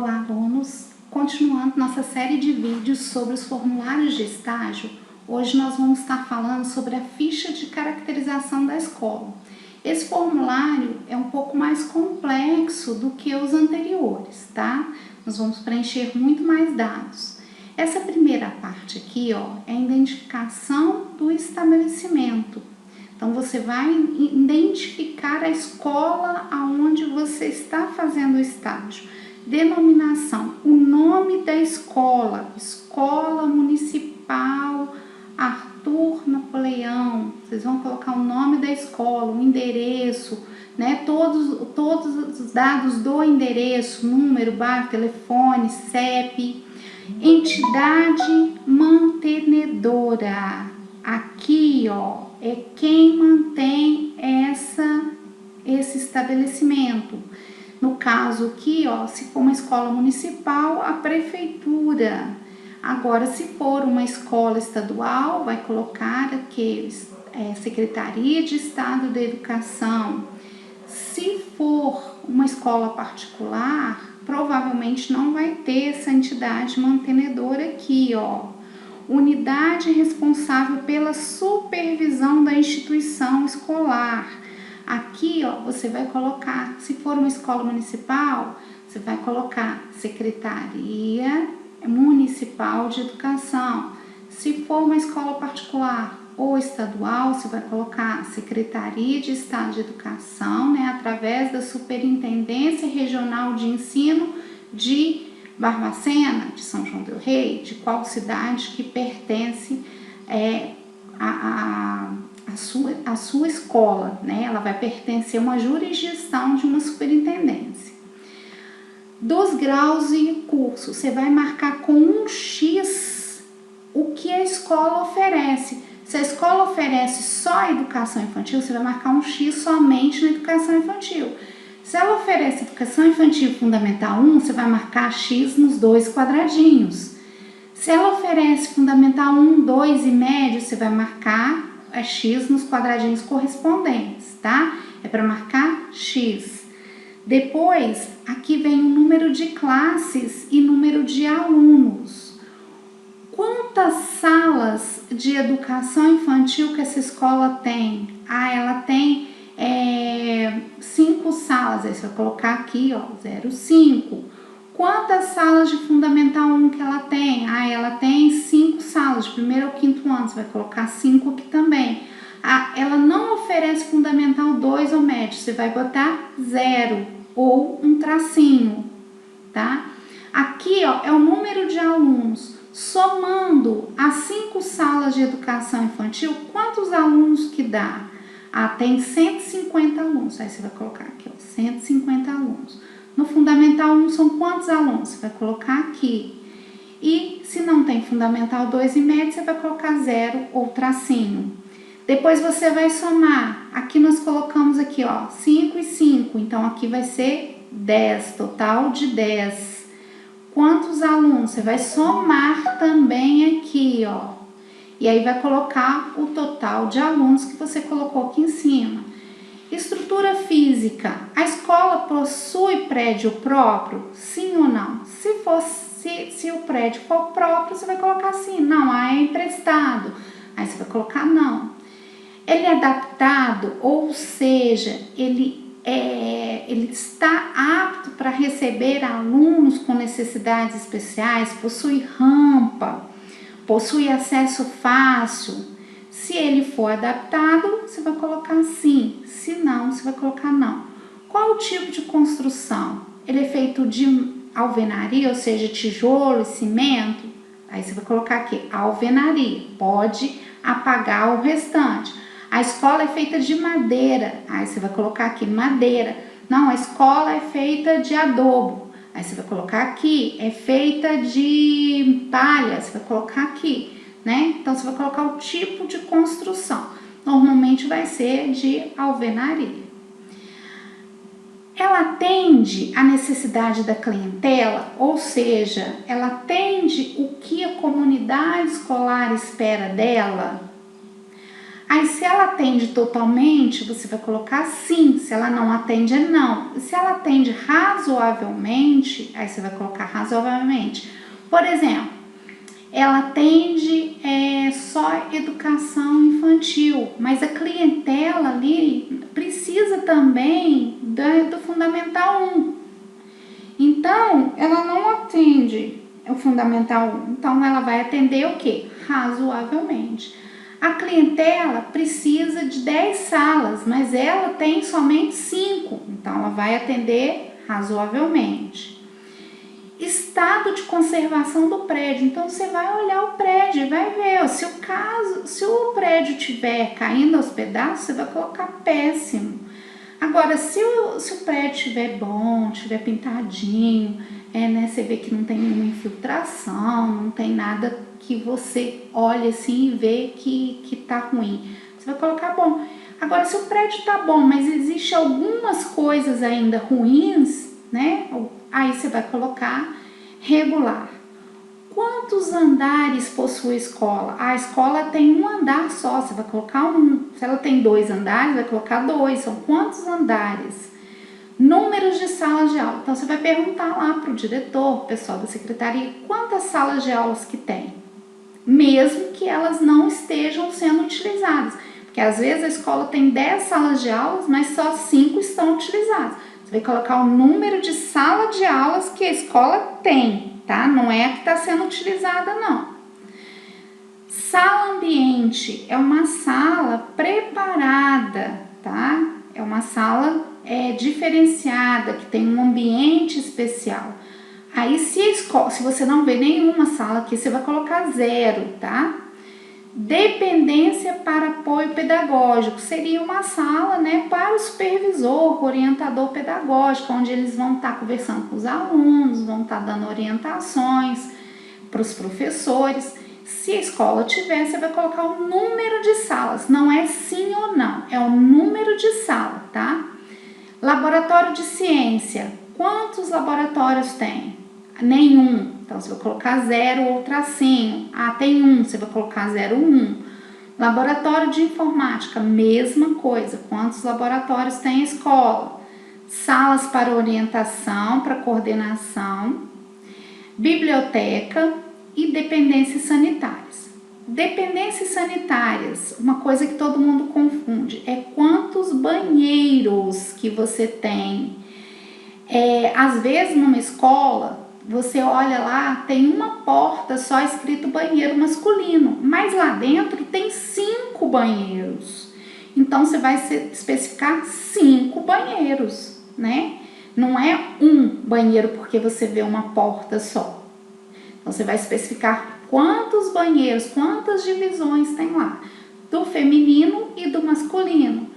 Olá, alunos! Continuando nossa série de vídeos sobre os formulários de estágio, hoje nós vamos estar falando sobre a ficha de caracterização da escola. Esse formulário é um pouco mais complexo do que os anteriores, tá? Nós vamos preencher muito mais dados. Essa primeira parte aqui, é a identificação do estabelecimento. Então, você vai identificar a escola aonde você está fazendo o estágio. Denominação, o nome da escola, Escola Municipal Arthur Napoleão. Vocês vão colocar o nome da escola, o endereço, né? Todos os dados do endereço, número, bairro, telefone, CEP. Entidade mantenedora. Aqui, é quem mantém esse estabelecimento. No caso aqui, se for uma escola municipal, a prefeitura. Agora, se for uma escola estadual, vai colocar aqui Secretaria de Estado da Educação. Se for uma escola particular, provavelmente não vai ter essa entidade mantenedora aqui, Unidade responsável pela supervisão da instituição escolar. Aqui, você vai colocar, se for uma escola municipal, você vai colocar Secretaria Municipal de Educação. Se for uma escola particular ou estadual, você vai colocar Secretaria de Estado de Educação, né, através da Superintendência Regional de Ensino de Barbacena, de São João del Rei, de qual cidade que pertence a sua escola, né? Ela vai pertencer a uma jurisdição de uma superintendência. Dos graus e cursos, você vai marcar com um X o que a escola oferece. Se a escola oferece só a educação infantil, você vai marcar um X somente na educação infantil. Se ela oferece educação infantil fundamental 1, você vai marcar X nos dois quadradinhos. Se ela oferece fundamental 1, 2 e médio, você vai marcar X nos quadradinhos correspondentes, tá? É para marcar X. Depois, aqui vem o número de classes e número de alunos. Quantas salas de educação infantil que essa escola tem? Ela tem 5 salas, aí você vai colocar aqui, 0,5. Quantas salas de Fundamental 1 que ela tem? Ela tem 5 salas, de primeiro ao quinto ano, você vai colocar 5 aqui também. Ela não oferece Fundamental 2 ou médio, você vai botar 0 ou um tracinho, tá? Aqui, é o número de alunos. Somando as 5 salas de educação infantil, quantos alunos que dá? Tem 150 alunos, aí você vai colocar aqui, 150 alunos. No Fundamental 1 são quantos alunos? Você vai colocar aqui. E se não tem Fundamental 2 e médio, você vai colocar 0 ou tracinho. Depois você vai somar. Aqui nós colocamos aqui, 5 e 5. Então, aqui vai ser 10, total de 10. Quantos alunos? Você vai somar também aqui, E aí vai colocar o total de alunos que você colocou aqui em cima. Estrutura física. A escola possui prédio próprio? Sim ou não? Se o prédio for próprio, você vai colocar sim. Não, é emprestado. Aí você vai colocar não. Ele é adaptado, ou seja, ele está apto para receber alunos com necessidades especiais, possui rampa, possui acesso fácil. Se ele for adaptado, você vai colocar sim. Se não, você vai colocar não. Qual o tipo de construção? Ele é feito de alvenaria, ou seja, tijolo e cimento? Aí você vai colocar aqui, alvenaria. Pode apagar o restante. A escola é feita de madeira. Aí você vai colocar aqui, madeira. Não, a escola é feita de adobo. Aí você vai colocar aqui, é feita de palha. Você vai colocar aqui. Né? Então, você vai colocar o tipo de construção. Normalmente vai ser de alvenaria. Ela atende a necessidade da clientela, ou seja, ela atende o que a comunidade escolar espera dela. Aí, se ela atende totalmente, você vai colocar sim. Se ela não atende, é não. Se ela atende razoavelmente, aí você vai colocar razoavelmente. Por exemplo, ela atende só educação infantil, mas a clientela ali precisa também do Fundamental 1. Então, ela não atende o Fundamental 1. Então, ela vai atender o quê? Razoavelmente. A clientela precisa de 10 salas, mas ela tem somente 5. Então, ela vai atender razoavelmente. Estado de conservação do prédio. Então, você vai olhar o prédio e vai ver. Se o prédio estiver caindo aos pedaços, você vai colocar péssimo. Agora, se o prédio estiver bom, estiver pintadinho, você vê que não tem nenhuma infiltração, não tem nada que você olha assim e vê que tá ruim, você vai colocar bom. Agora, se o prédio tá bom, mas existe algumas coisas ainda ruins, né? Aí você vai colocar regular. Quantos andares possui a escola? A escola tem um andar só, você vai colocar um. Se ela tem 2 andares, vai colocar 2. São quantos andares? Números de salas de aula. Então, você vai perguntar lá para o diretor, pessoal da secretaria, quantas salas de aulas que tem, mesmo que elas não estejam sendo utilizadas. Porque às vezes a escola tem 10 salas de aulas, mas só 5 estão utilizadas. Você vai colocar o número de sala de aulas que a escola tem, tá? Não é a que está sendo utilizada, não. Sala ambiente é uma sala preparada, tá? É uma sala diferenciada, que tem um ambiente especial. Aí, se você não vê nenhuma sala aqui, você vai colocar 0, tá? Dependência para apoio pedagógico seria uma sala, né, para o supervisor, orientador pedagógico, onde eles vão estar conversando com os alunos, vão estar dando orientações para os professores. Se a escola tiver, você vai colocar o número de salas, não é sim ou não, é o número de sala, tá? Laboratório de ciência, quantos laboratórios tem? Nenhum, então você vai colocar 0 ou tracinho. Ah, tem 1, você vai colocar 0, 1. Laboratório de informática, mesma coisa, quantos laboratórios tem a escola? Salas para orientação, para coordenação, biblioteca e dependências sanitárias. Dependências sanitárias, uma coisa que todo mundo confunde, é quantos banheiros que você tem. Às vezes numa escola, você olha lá, tem uma porta só escrito banheiro masculino, mas lá dentro tem 5 banheiros. Então, você vai especificar 5 banheiros, né? Não é um banheiro porque você vê uma porta só. Então, você vai especificar quantos banheiros, quantas divisões tem lá, do feminino e do masculino.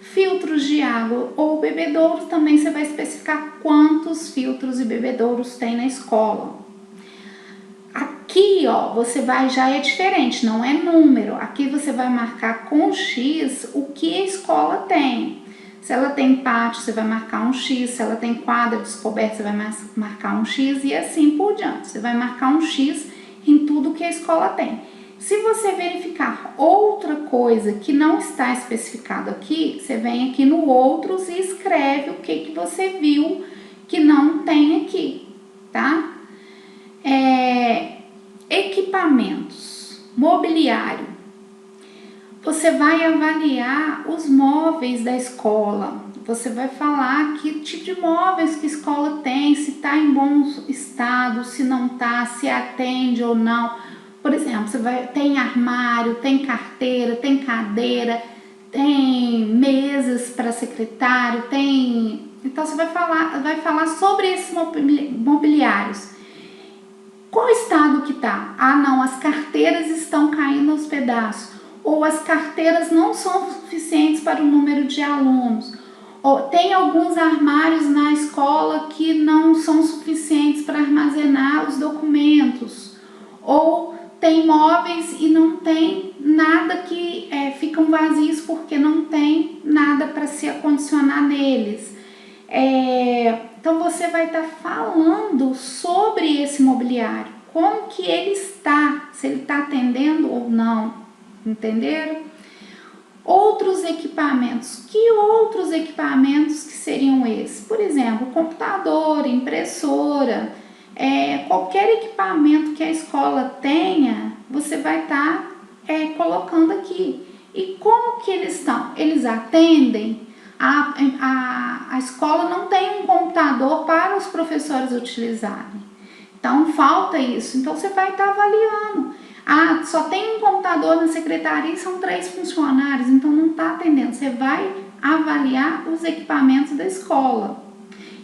Filtros de água ou bebedouros, também você vai especificar quantos filtros e bebedouros tem na escola. Aqui, ó, você já é diferente, não é número. Aqui você vai marcar com X o que a escola tem. Se ela tem pátio, você vai marcar um X. Se ela tem quadra descoberta, você vai marcar um X e assim por diante. Você vai marcar um X em tudo que a escola tem. Se você verificar outra coisa que não está especificado aqui, você vem aqui no outros e escreve o que você viu que não tem aqui, tá? Equipamentos, mobiliário. Você vai avaliar os móveis da escola. Você vai falar que tipo de móveis que a escola tem, se está em bom estado, se não está, se atende ou não. Por exemplo, tem armário, tem carteira, tem cadeira, tem mesas para secretário, tem. Então você vai falar sobre esses mobiliários. Qual estado que tá? Ah, não, as carteiras estão caindo aos pedaços, ou as carteiras não são suficientes para o número de alunos, ou tem alguns armários na escola que não são suficientes para armazenar os documentos, ou tem móveis e não tem nada que ficam vazios porque não tem nada para se acondicionar neles. Então você vai estar falando sobre esse mobiliário, como que ele está, se ele está atendendo ou não, entenderam? Outros equipamentos. Que outros equipamentos que seriam esses? Por exemplo, computador, impressora, qualquer equipamento que a escola tenha, você vai estar colocando aqui. E como que eles estão? Eles atendem? A escola não tem um computador para os professores utilizarem. Então, falta isso. Então, você vai estar avaliando. Só tem um computador na secretaria e são 3 funcionários, então não está atendendo. Você vai avaliar os equipamentos da escola.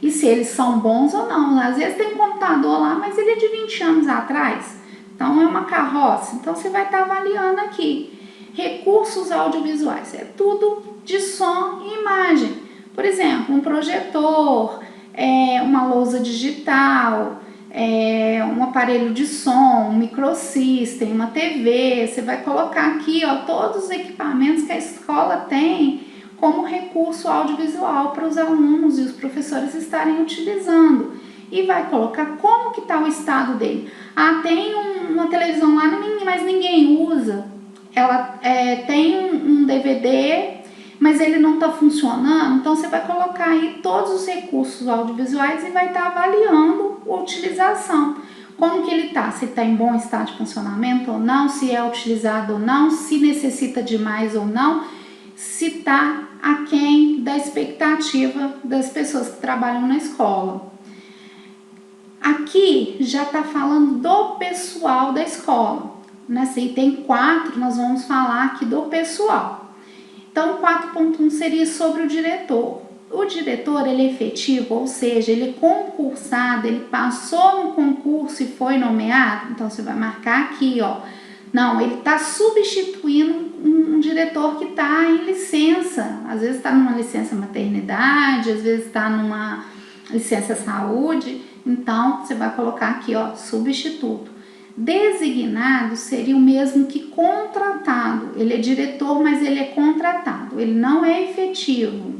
E se eles são bons ou não. Às vezes tem um computador lá, mas ele é de 20 anos atrás. Então, é uma carroça. Então, você vai estar avaliando aqui. Recursos audiovisuais. É tudo de som e imagem. Por exemplo, um projetor, uma lousa digital, um aparelho de som, um microsystem, uma TV. Você vai colocar aqui, ó, todos os equipamentos que a escola tem como recurso audiovisual para os alunos e os professores estarem utilizando. E vai colocar como que está o estado dele. Tem uma televisão lá, mas ninguém usa. Ela tem um DVD, mas ele não está funcionando. Então, você vai colocar aí todos os recursos audiovisuais e vai estar avaliando a utilização. Como que ele está? Se está em bom estado de funcionamento ou não, se é utilizado ou não, se necessita de mais ou não, se está aquém da expectativa das pessoas que trabalham na escola. Aqui já está falando do pessoal da escola. Nessa item 4, nós vamos falar aqui do pessoal. Então, 4.1 seria sobre o diretor. O diretor, ele é efetivo, ou seja, ele é concursado, ele passou no concurso e foi nomeado. Então, você vai marcar aqui, ó. Não, ele está substituindo um diretor que está em licença. Às vezes está numa licença maternidade, às vezes está numa licença saúde. Então, você vai colocar aqui, ó, substituto. Designado seria o mesmo que contratado. Ele é diretor, mas ele é contratado. Ele não é efetivo.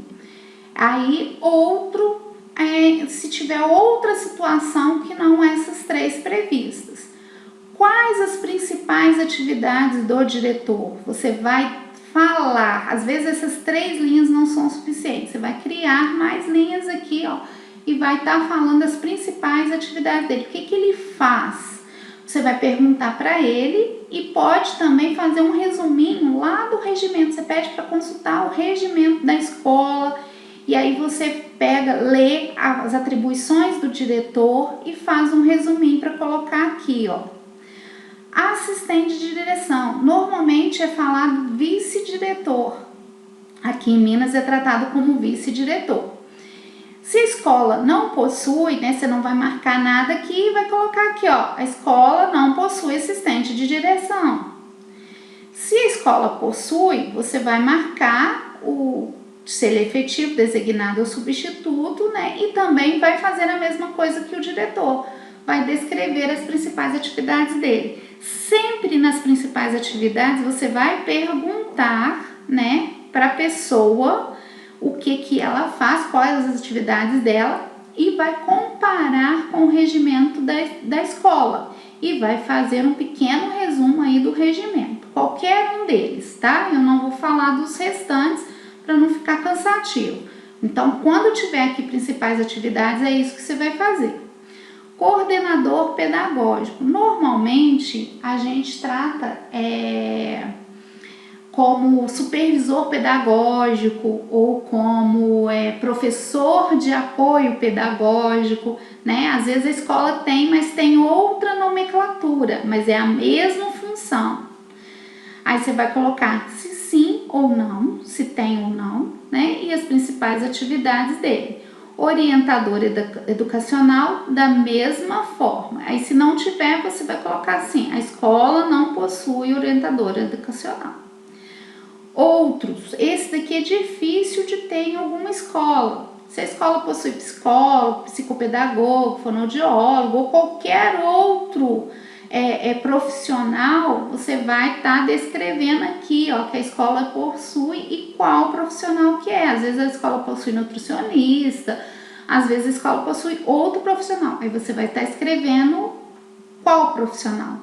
Aí, outro, se tiver outra situação que não essas 3 previstas. Quais as principais atividades do diretor? Você vai falar. Às vezes, essas 3 linhas não são suficientes. Você vai criar mais linhas aqui, ó, e vai estar falando das principais atividades dele. O que ele faz? Você vai perguntar para ele e pode também fazer um resuminho lá do regimento. Você pede para consultar o regimento da escola e aí você lê as atribuições do diretor e faz um resuminho para colocar aqui, ó. Assistente de direção. Normalmente é falado vice-diretor. Aqui em Minas é tratado como vice-diretor. Se a escola não possui, né, você não vai marcar nada aqui e vai colocar aqui, ó, a escola não possui assistente de direção. Se a escola possui, você vai marcar se ele é efetivo, designado ou substituto, né, e também vai fazer a mesma coisa que o diretor, vai descrever as principais atividades dele. Sempre nas principais atividades você vai perguntar, né, para a pessoa o que ela faz, quais as atividades dela e vai comparar com o regimento da escola e vai fazer um pequeno resumo aí do regimento, qualquer um deles, tá? Eu não vou falar dos restantes para não ficar cansativo. Então, quando tiver aqui principais atividades, é isso que você vai fazer. Coordenador pedagógico. Normalmente, a gente trata como supervisor pedagógico ou como professor de apoio pedagógico, né? Às vezes a escola tem, mas tem outra nomenclatura, mas é a mesma função. Aí você vai colocar se sim ou não, se tem ou não, né? E as principais atividades dele. Orientador educacional, da mesma forma. Aí se não tiver, você vai colocar assim, a escola não possui orientador educacional. Outros, esse daqui é difícil de ter em alguma escola. Se a escola possui psicólogo, psicopedagogo, fonoaudiólogo ou qualquer outro profissional, você vai estar descrevendo aqui, ó, que a escola possui e qual profissional que é. Às vezes a escola possui nutricionista, às vezes a escola possui outro profissional. Aí você vai estar escrevendo qual profissional.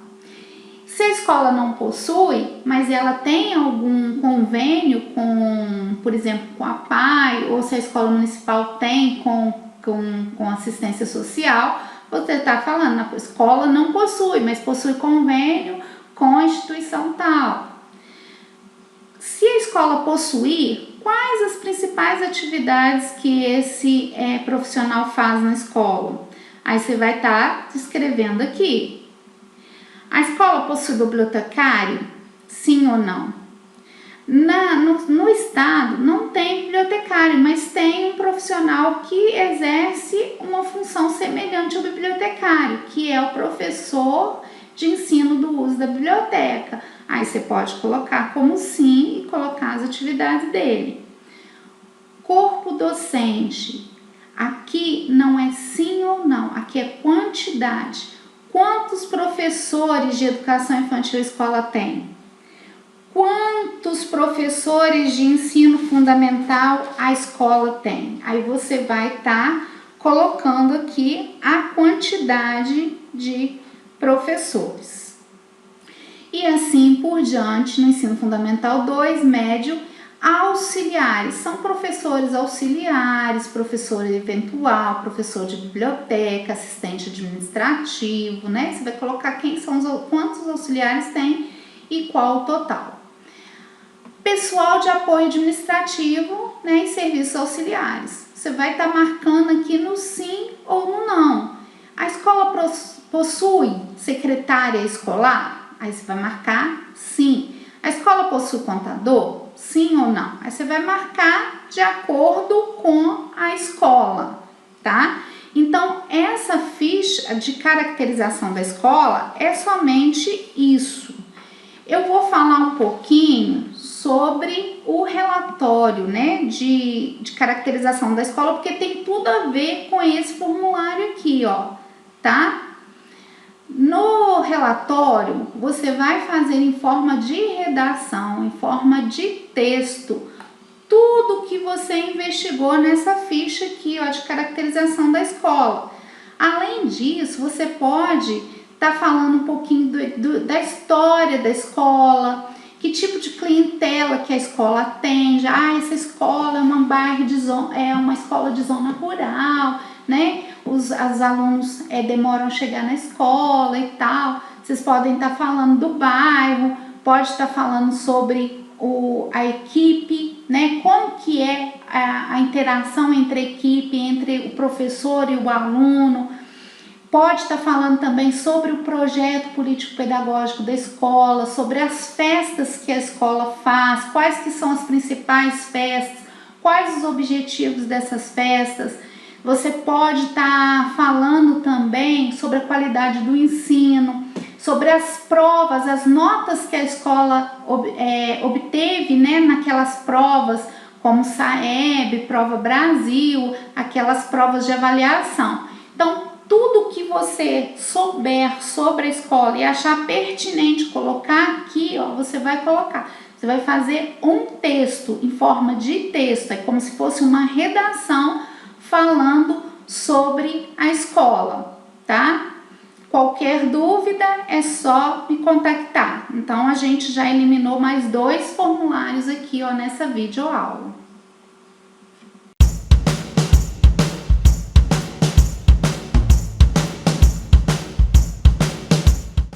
Se a escola não possui, mas ela tem algum convênio com, por exemplo, com a PAI, ou se a escola municipal tem com assistência social, você está falando, a escola não possui, mas possui convênio com a instituição tal. Se a escola possuir, quais as principais atividades que esse profissional faz na escola? Aí você vai estar descrevendo aqui. A escola possui bibliotecário? Sim ou não? No estado não tem bibliotecário, mas tem um profissional que exerce uma função semelhante ao bibliotecário, que é o professor de ensino do uso da biblioteca. Aí você pode colocar como sim e colocar as atividades dele. Corpo docente. Aqui não é sim ou não, aqui é quantidade. Quantos professores de educação infantil a escola tem? Quantos professores de ensino fundamental a escola tem? Aí você vai estar colocando aqui a quantidade de professores. E assim por diante no ensino fundamental 2, médio, auxiliares. São professores auxiliares, professor eventual, professor de biblioteca, assistente administrativo, né? Você vai colocar quantos auxiliares tem e qual o total. Pessoal de apoio administrativo, né, e serviços auxiliares. Você vai estar marcando aqui no sim ou no não. A escola possui secretária escolar? Aí você vai marcar sim. A escola possui contador? Sim ou não? Aí você vai marcar de acordo com a escola, tá? Então, essa ficha de caracterização da escola é somente isso. Eu vou falar um pouquinho sobre o relatório, né, de caracterização da escola, porque tem tudo a ver com esse formulário aqui, ó, tá? No relatório, você vai fazer em forma de redação, em forma de texto, tudo que você investigou nessa ficha aqui, ó, de caracterização da escola. Além disso, você pode estar falando um pouquinho da história da escola, que tipo de clientela que a escola atende. Ah, essa escola é uma escola de zona rural, né? Os alunos demoram a chegar na escola e tal. Vocês podem estar falando do bairro, pode estar falando sobre a equipe, né? Como que é a interação entre a equipe, entre o professor e o aluno. Pode estar falando também sobre o projeto político-pedagógico da escola, sobre as festas que a escola faz, quais que são as principais festas, quais os objetivos dessas festas. Você pode estar falando também sobre a qualidade do ensino, sobre as provas, as notas que a escola obteve, né, naquelas provas, como SAEB, Prova Brasil, aquelas provas de avaliação. Então, tudo que você souber sobre a escola e achar pertinente colocar aqui, ó, você vai colocar. Você vai fazer um texto em forma de texto, é como se fosse uma redação falando sobre a escola, tá? Qualquer dúvida é só me contactar. Então, a gente já eliminou mais 2 formulários aqui, ó, nessa videoaula.